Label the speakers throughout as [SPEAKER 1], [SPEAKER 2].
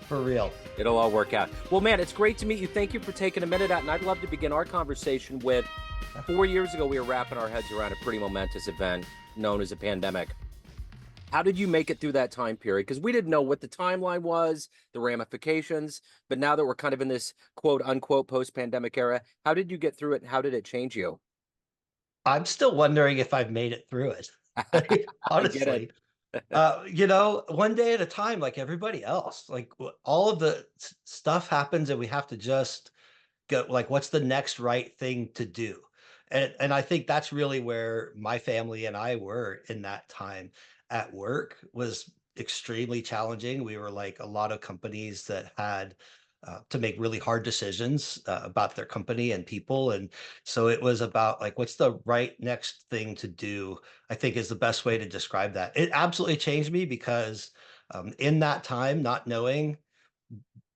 [SPEAKER 1] For real.
[SPEAKER 2] It'll all work out. Well, man, it's great to meet you. Thank you for taking a minute out. And I'd love to begin our conversation with 4 years ago, we were wrapping our heads around a pretty momentous event known as a pandemic. How did you make it through that time period? Because we didn't know what the timeline was, the ramifications. But now that we're kind of in this quote unquote post pandemic era, how did you get through it and how did it change you?
[SPEAKER 1] I'm still wondering if I've made it through it.
[SPEAKER 2] I get it.
[SPEAKER 1] Honestly. One day at a time, like everybody else. Like all of the stuff happens and we have to just go, like, what's the next right thing to do? And I think that's really where my family and I were in that time. At work was extremely challenging. We were like a lot of companies that had to make really hard decisions about their company and people. And so it was about like, what's the right next thing to do? I think is the best way to describe that. It absolutely changed me because in that time, not knowing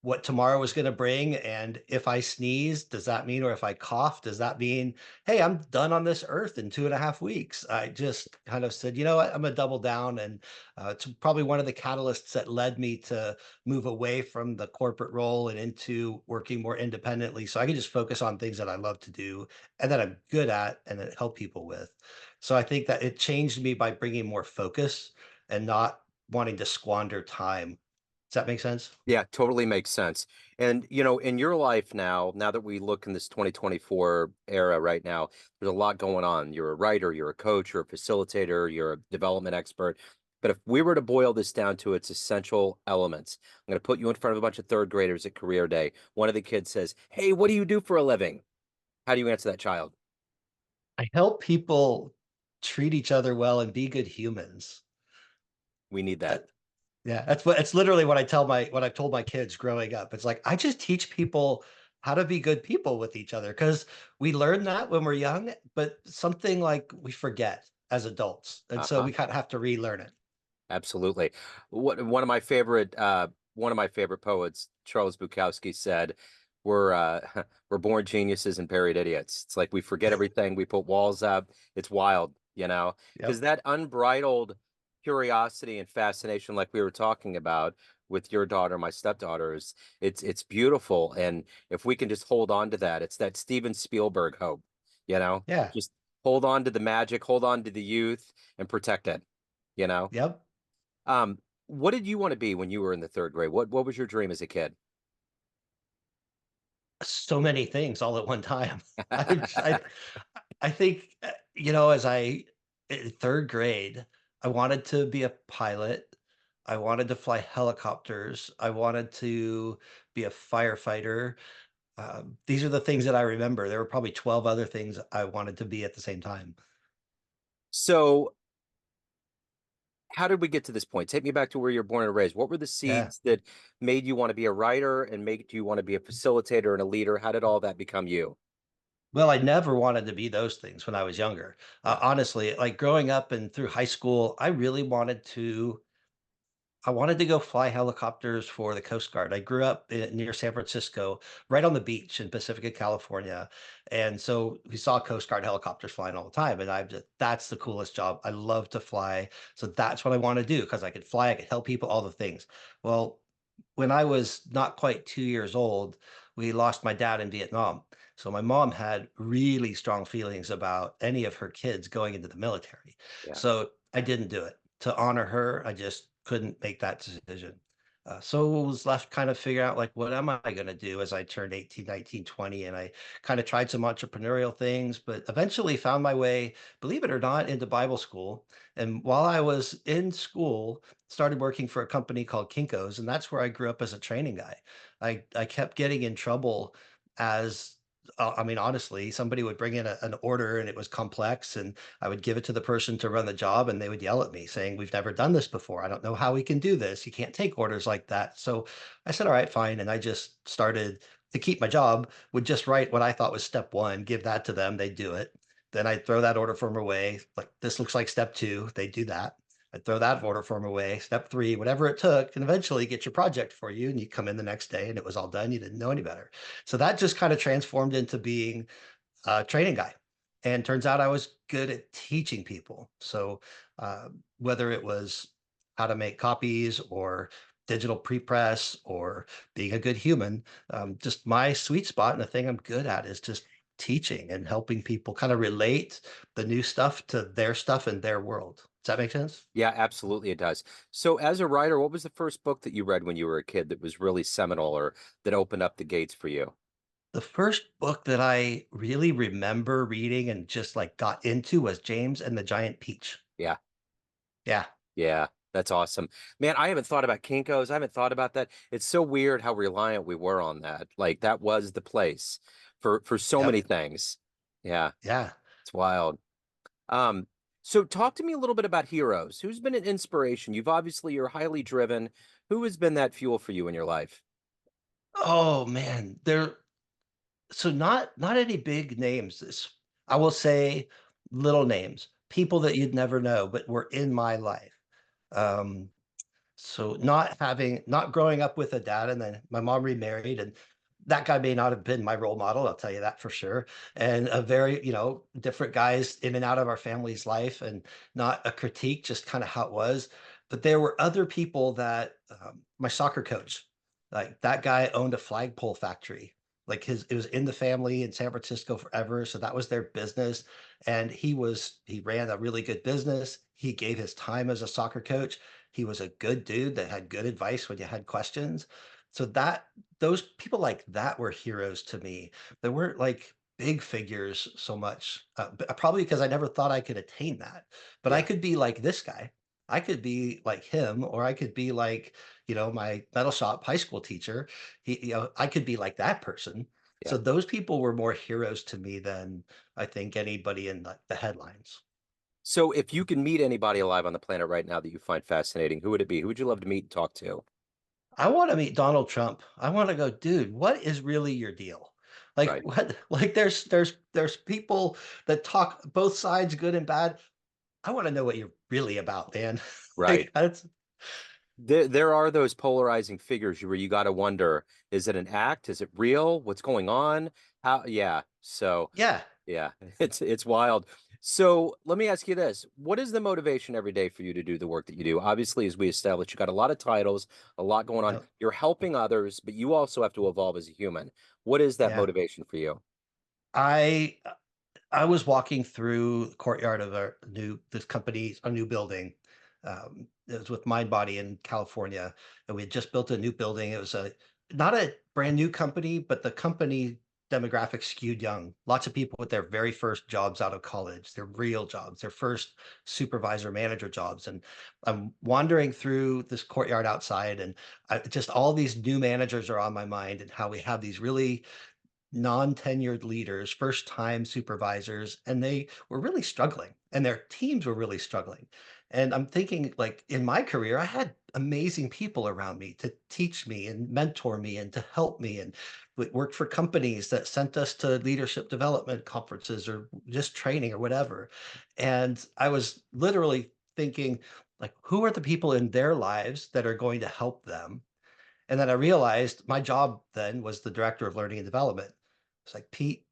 [SPEAKER 1] what tomorrow was going to bring. And if I sneeze, does that mean, or if I cough, does that mean, hey, I'm done on this earth in 2.5 weeks? I just kind of said, you know what, I'm going to double down. And it's probably one of the catalysts that led me to move away from the corporate role and into working more independently. So I can just focus on things that I love to do and that I'm good at and that help people with. So I think that it changed me by bringing more focus and not wanting to squander time. Does that make sense?
[SPEAKER 2] Yeah, totally makes sense. And, in your life now that we look in this 2024 era right now, there's a lot going on. You're a writer, you're a coach, you're a facilitator, you're a development expert. But if we were to boil this down to its essential elements, I'm going to put you in front of a bunch of third graders at career day. One of the kids says, "Hey, what do you do for a living?" How do you answer that child?
[SPEAKER 1] I help people treat each other well and be good humans.
[SPEAKER 2] We need
[SPEAKER 1] Uh,
[SPEAKER 2] that.
[SPEAKER 1] yeah, that's what it's literally what I've told my kids growing up. It's like I just teach people how to be good people with each other because we learn that when we're young, but something like we forget as adults. And so
[SPEAKER 2] Uh-huh.
[SPEAKER 1] we kind of have to relearn it.
[SPEAKER 2] Absolutely. One of my favorite poets, Charles Bukowski, said, we're born geniuses and buried idiots." It's like we forget everything, we put walls up. It's wild, because
[SPEAKER 1] Yep.
[SPEAKER 2] that unbridled curiosity and fascination, like we were talking about with your daughter, my stepdaughter, it's beautiful. And if we can just hold on to that, it's that Steven Spielberg hope, you know,
[SPEAKER 1] Yeah.
[SPEAKER 2] just hold on to the magic, hold on to the youth and protect it, you know.
[SPEAKER 1] Yep.
[SPEAKER 2] What did you want to be when you were in the third grade? What was your dream as a kid?
[SPEAKER 1] So many things all at one time. I I, I think as I in third grade, I wanted to be a pilot. I wanted to fly helicopters. I wanted to be a firefighter. These are the things that I remember. There were probably 12 other things I wanted to be at the same time.
[SPEAKER 2] So, how did we get to this point? Take me back to where you're born and raised. What were the
[SPEAKER 1] Yeah.
[SPEAKER 2] seeds that made you want to be a writer and made you want to be a facilitator and a leader? How did all that become you?
[SPEAKER 1] Well, I never wanted to be those things when I was younger.
[SPEAKER 2] Yeah.
[SPEAKER 1] Honestly, like growing up and through high school, I wanted to go fly helicopters for the Coast Guard. I grew up near San Francisco, right on the beach in Pacifica, California. And so we saw Coast Guard helicopters flying all the time. And that's the coolest job. I love to fly. So that's what I want to do because I could fly, I could help people, all the things. Well, when I was not quite 2 years old, we lost my dad in Vietnam. So my mom had really strong feelings about any of her kids going into the military.
[SPEAKER 2] Yeah.
[SPEAKER 1] So I didn't do it. To honor her, I just couldn't make that decision. So I was left kind of figuring out like, what am I going to do as I turned 18, 19, 20? And I kind of tried some entrepreneurial things, but eventually found my way, believe it or not, into Bible school. And while I was in school, started working for a company called Kinko's, and that's where I grew up as a training guy. I kept getting in trouble as I mean, honestly, somebody would bring in an order and it was complex, and I would give it to the person to run the job, and they would yell at me saying, "We've never done this before. I don't know how we can do this. You can't take orders like that." So I said, "All right, fine." And I just started to keep my job, would just write what I thought was step one, give that to them, they'd do it. Then I'd throw that order form away. Like, this looks like step two, they'd do that. I'd throw that order form away, step three, whatever it took, and eventually get your project for you. And you come in the next day and it was all done. You didn't know any better. So that just kind of transformed into being a training guy. And turns out I was good at teaching people. So whether it was how to make copies or digital prepress or being a good human. Just my sweet spot and the thing I'm good at is just teaching and helping people kind of relate the new stuff to their stuff in their world. Does that make sense?
[SPEAKER 2] Yeah, absolutely it does. So as a writer, what was the first book that you read when you were a kid that was really seminal or that opened up the gates for you?
[SPEAKER 1] The first book that I really remember reading and just like got into was James and the Giant Peach.
[SPEAKER 2] Yeah.
[SPEAKER 1] Yeah.
[SPEAKER 2] Yeah, that's awesome. Man, I haven't thought about Kinko's. I haven't thought about that. It's so weird how reliant we were on that. Like that was the place for so
[SPEAKER 1] Yep.
[SPEAKER 2] many things. Yeah,
[SPEAKER 1] Yeah.
[SPEAKER 2] it's wild. Um, so talk to me a little bit about heroes. Who's been an inspiration? You're highly driven. Who has been that fuel for you in your life?
[SPEAKER 1] Oh man, so not any big names. I will say little names, people that you'd never know, but were in my life. Um, So not growing up with a dad, and then my mom remarried, and that guy may not have been my role model, I'll tell you that for sure. And a very, different guys in and out of our family's life, and not a critique, just kind of how it was. But there were other people that my soccer coach, like that guy owned a flagpole factory. Like it was in the family in San Francisco forever. So that was their business. And he ran a really good business. He gave his time as a soccer coach. He was a good dude that had good advice when you had questions. So those people like that were heroes to me. They weren't like big figures so much, probably because I never thought I could attain that. But I
[SPEAKER 2] Yeah,
[SPEAKER 1] could be like this guy. I could be like him, or I could be like, my metal shop high school teacher. I could be like that person. So
[SPEAKER 2] yeah.
[SPEAKER 1] those people were more heroes to me than I think anybody in the headlines.
[SPEAKER 2] So if you could meet anybody alive on the planet right now that you find fascinating, who would it be? Who would you love to meet and talk to?
[SPEAKER 1] I wanna meet Donald Trump. I wanna go, "Dude, what is really your deal?" Like,
[SPEAKER 2] Right,
[SPEAKER 1] what like, there's people that talk both sides, good and bad. I wanna know what you're really about, man.
[SPEAKER 2] right.
[SPEAKER 1] Like, that's
[SPEAKER 2] There are those polarizing figures where you got to wonder, is it an act? Is it real? What's going on? How, yeah. So,
[SPEAKER 1] yeah.
[SPEAKER 2] yeah, it's wild. So, let me ask you this. What is the motivation every day for you to do the work that you do? Obviously, as we established, you got a lot of titles, a lot going on.
[SPEAKER 1] Yep.
[SPEAKER 2] You're helping others, but you also have to evolve as a human. What is that
[SPEAKER 1] Yeah.
[SPEAKER 2] motivation for you?
[SPEAKER 1] I I was walking through the courtyard of a new building. It was with MindBody in California, and we had just built a new building. It was not a brand new company, but the company demographic skewed young. Lots of people with their very first jobs out of college, their real jobs, their first supervisor manager jobs. And I'm wandering through this courtyard outside, and just all these new managers are on my mind, and how we have these really non-tenured leaders, first-time supervisors, and they were really struggling, and their teams were really struggling. And I'm thinking, like, in my career, I had amazing people around me to teach me and mentor me and to help me, and we worked for companies that sent us to leadership development conferences or just training or whatever. And I was literally thinking, like, who are the people in their lives that are going to help them? And then I realized my job then was the director of learning and development. It's like, Pete,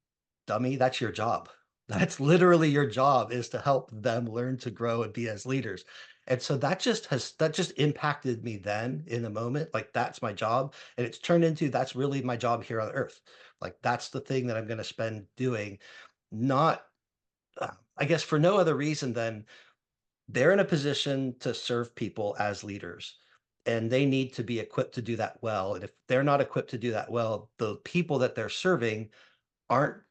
[SPEAKER 1] dummy, that's your job. That's literally your job, is to help them learn to grow and be as leaders. And so that just impacted me then in the moment. Like that's my job. And it's turned into that's really my job here on earth. Like that's the thing that I'm going to spend doing, not I guess for no other reason than they're in a position to serve people as leaders, and they need to be equipped to do that well. And if they're not equipped to do that well, the people that they're serving aren't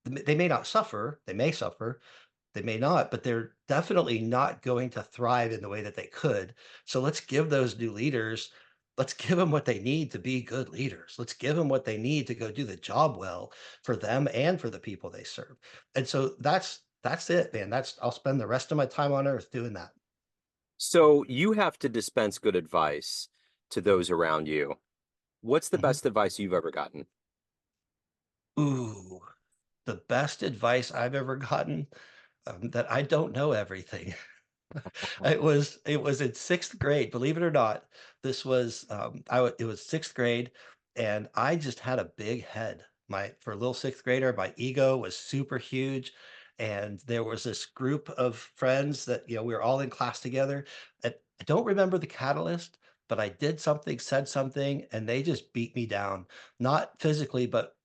[SPEAKER 1] they may not suffer, they may suffer, they may not, but they're definitely not going to thrive in the way that they could. So let's give those new leaders, let's give them what they need to be good leaders. Let's give them what they need to go do the job well for them and for the people they serve. And so that's it, man. That's I'll spend the rest of my time on earth doing that.
[SPEAKER 2] So, you have to dispense good advice to those around you. What's the
[SPEAKER 1] Mhm.
[SPEAKER 2] best advice you've ever gotten?
[SPEAKER 1] Ooh, the best advice I've ever gotten, that I don't know everything. It was in 6th grade, believe it or not. This was, it was 6th grade, and I just had a big head. For a little 6th grader, my ego was super huge, and there was this group of friends that, we were all in class together. I don't remember the catalyst, but I did something, said something, and they just beat me down. Not physically, but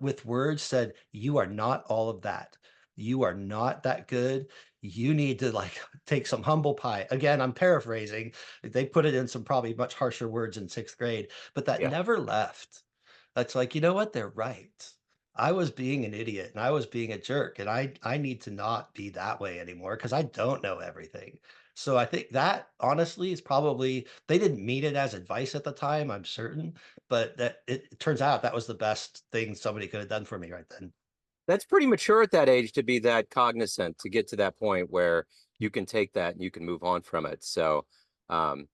[SPEAKER 1] with words said, "You are not all of that. You are not that good. You need to like take some humble pie." Again, I'm paraphrasing. They put it in some probably much harsher words in 6th grade, but that
[SPEAKER 2] Yeah.
[SPEAKER 1] never left. That's like, you know what? They're right. I was being an idiot and I was being a jerk, and I need to not be that way anymore because I don't know everything. So I think that honestly is probably they didn't mean it as advice at the time, I'm certain, but that it turns out that was the best thing somebody could have done for me right then.
[SPEAKER 2] That's pretty mature at that age to be that cognizant, to get to that point where you can take that and you can move on from it. So, um,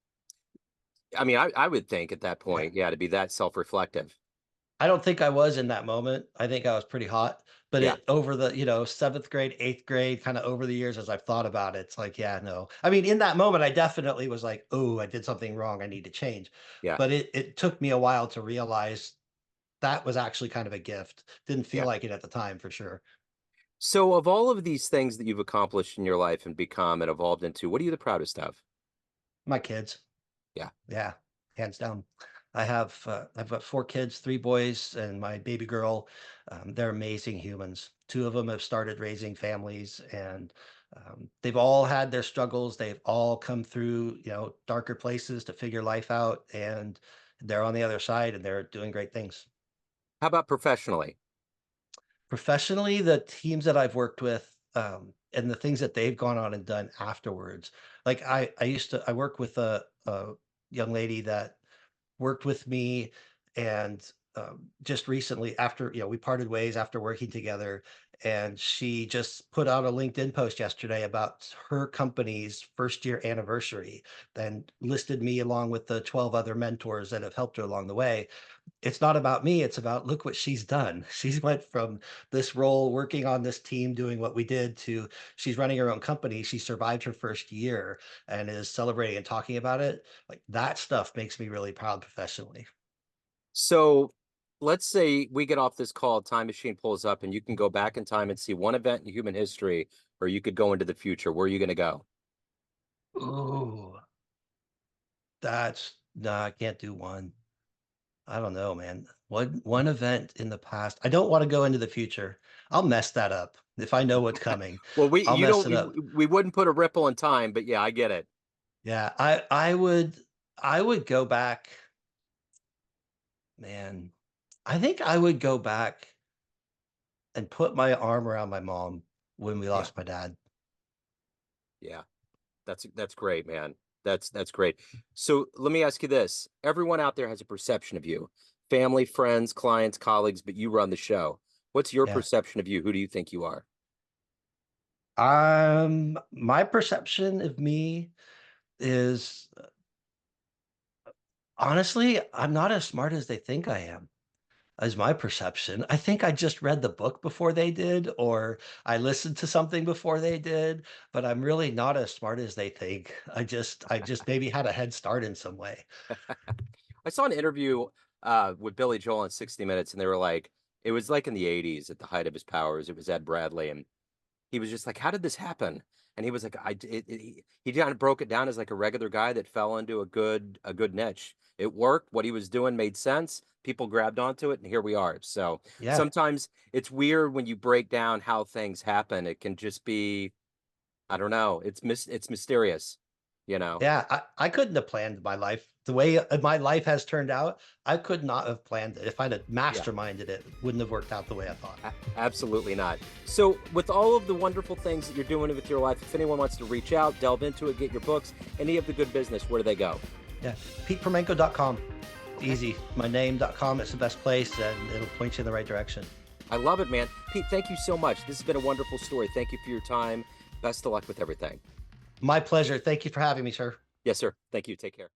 [SPEAKER 2] I mean, I would think at that
[SPEAKER 1] Yeah.
[SPEAKER 2] point, yeah, to be that self-reflective.
[SPEAKER 1] I don't think I was in that moment. I think I was pretty hot, but
[SPEAKER 2] Yeah,
[SPEAKER 1] it over the, 7th grade, 8th grade, kinda over the years as I've thought about it, it's like, yeah, no. I mean, in that moment, I definitely was like, "Oh, I did something wrong, I need to change."
[SPEAKER 2] yeah,
[SPEAKER 1] But it took me a while to realize that was actually kind of a gift. Didn't feel
[SPEAKER 2] yeah.
[SPEAKER 1] like it at the time for sure.
[SPEAKER 2] So, of all of these things that you've accomplished in your life and become and evolved into, what are you the proudest of?
[SPEAKER 1] My kids.
[SPEAKER 2] Yeah.
[SPEAKER 1] Yeah, hands down. I've got 4 kids, 3 boys and my baby girl. They're amazing humans. 2 of them have started raising families, and, they've all had their struggles. They've all come through, darker places to figure life out, and they're on the other side, and they're doing great things.
[SPEAKER 2] How about professionally?
[SPEAKER 1] Professionally, the teams that I've worked with, and the things that they've gone on and done afterwards, like, I work with a young lady that worked with me, and just recently after we parted ways after working together, and she just put out a LinkedIn post yesterday about her company's first year anniversary and listed me along with the 12 other mentors that have helped her along the way. It's not about me, it's about look what she's done. She's went from this role working on this team doing what we did to she's running her own company. She survived her first year and is celebrating and talking about it. Like that stuff makes me really proud professionally.
[SPEAKER 2] So, let's say we get off this call, time machine pulls up, and you can go back in time and see one event in human history, or you could go into the future. Where are you going to go?
[SPEAKER 1] Ooh, that's no, I can't do one. I don't know, man. One event in the past. I don't want to go into the future. I'll mess that up. If I know what's coming,
[SPEAKER 2] Well,
[SPEAKER 1] I'll
[SPEAKER 2] you
[SPEAKER 1] mess
[SPEAKER 2] don't,
[SPEAKER 1] it up.
[SPEAKER 2] we wouldn't put a ripple in time, but yeah, I get it.
[SPEAKER 1] Yeah, I would go back, man. I think I would go back and put my arm around my mom when we
[SPEAKER 2] Yeah,
[SPEAKER 1] lost my dad.
[SPEAKER 2] yeah. That's great, man. That's great. So let me ask you this. Everyone out there has a perception of you. Family, friends, clients, colleagues, but you run the show. What's your
[SPEAKER 1] Yeah.
[SPEAKER 2] perception of you? Who do you think you are?
[SPEAKER 1] My perception of me is honestly, I'm not as smart as they think I am. Is my perception. I think I just read the book before they did, or I listened to something before they did, but I'm really not as smart as they think. I just maybe had a head start in some way.
[SPEAKER 2] I saw an interview with Billy Joel on 60 Minutes, and they were like, it was like in the 80s at the height of his powers. It was Ed Bradley, and he was just like, "How did this happen?" And he was like, he kind of broke it down as like a regular guy that fell into a good niche. It worked. What he was doing made sense. People grabbed onto it, and here we are. So
[SPEAKER 1] Yeah.
[SPEAKER 2] sometimes it's weird when you break down how things happen. It can just be, I don't know. It's mysterious, you know.
[SPEAKER 1] Yeah, I couldn't have planned my life the way my life has turned out. I could not have planned it. If I'd have
[SPEAKER 2] Yeah.
[SPEAKER 1] masterminded it, it wouldn't have worked out the way I thought.
[SPEAKER 2] Absolutely not. So, with all of the wonderful things that you're doing with your life, if anyone wants to reach out, delve into it, get your books, any of the good business, where do they go?
[SPEAKER 1] Yeah. PetePremenko.com.
[SPEAKER 2] Okay.
[SPEAKER 1] Easy. My name.com is the best place, and it'll point you in the right direction.
[SPEAKER 2] I love it, man. Pete, thank you so much. This has been a wonderful story. Thank you for your time. Best of luck with everything.
[SPEAKER 1] My pleasure. Thank you for having me, sir.
[SPEAKER 2] Yes, sir. Thank you. Take care.